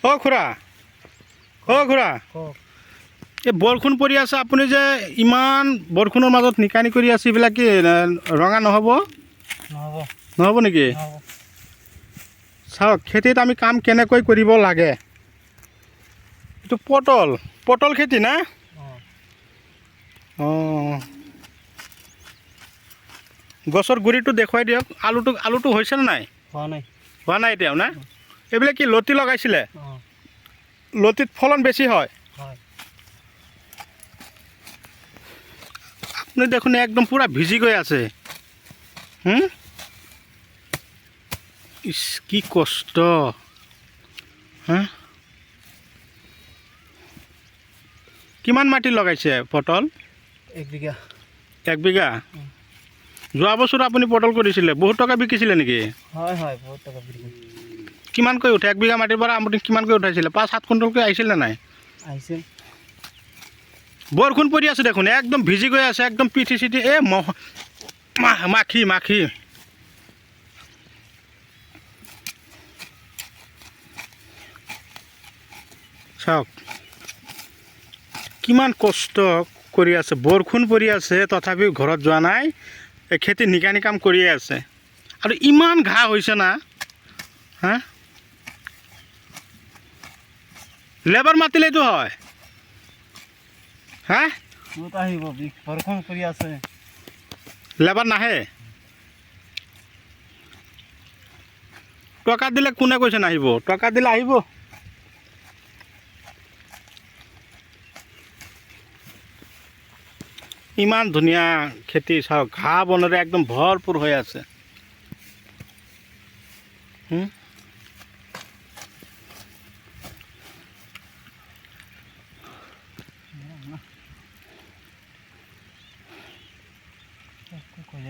অ' খুৰা এই বৰষুণ পৰি আছে, আপুনি যে ইমান বৰষুণৰ মাজত নিকানি কৰি আছে, এইবিলাক কি ৰঙা নহ'ব নেকি? চাওক, খেতিত আমি কাম কেনেকৈ কৰিব লাগে। এইটো পটল খেতি না? অঁ, গছৰ গুৰিটো দেখুৱাই দিয়ক। আলুটো হৈছেনে নাই? হোৱা নাই এতিয়াও না? এইবিলাক কি লতি লগাইছিলে? লতিত ফলন বেছি হয়? আপুনি দেখোন একদম পূৰা ভিজি গৈ আছে। ইচ, কি কষ্ট হা। কিমান মাটি লগাইছে পটল? 1 বিঘা। 1 বিঘা? যোৱা বছৰ আপুনি পটল কৰিছিলে, বহুত টকা বিকিছিলে নেকি? হয়, বহুত টকা বিকিছিল। কিমানকৈ উঠে? 1 বিঘা মাটিৰ পৰা আপুনি কিমানকৈ উঠাইছিলে? 5-7 কুইণ্টলকৈ আহিছিল নে নাই? আহিছিল। বৰষুণ পৰি আছে দেখোন, একদম ভিজি গৈ আছে, একদম পিঠি চিঠি মাখি। চাওক, কিমান কষ্ট কৰি আছে, বৰষুণ পৰি আছে, তথাপিও ঘৰত যোৱা নাই, এই খেতি নিকানি কাম কৰিয়ে আছে। আৰু ইমান ঘাঁহ হৈছে না, হা? লেবাৰ মাতিলেতো হয়, হা? আহিব, বৰষুণ পৰি আছে। লেবাৰ নাহে? টকা দিলে কোনে কৈছে নাহিব? টকা দিলে আহিব। ইমান ধুনীয়া খেতি, চাওক, ঘাঁহ বনেৰে একদম ভৰপূৰ হৈ আছে। কৈ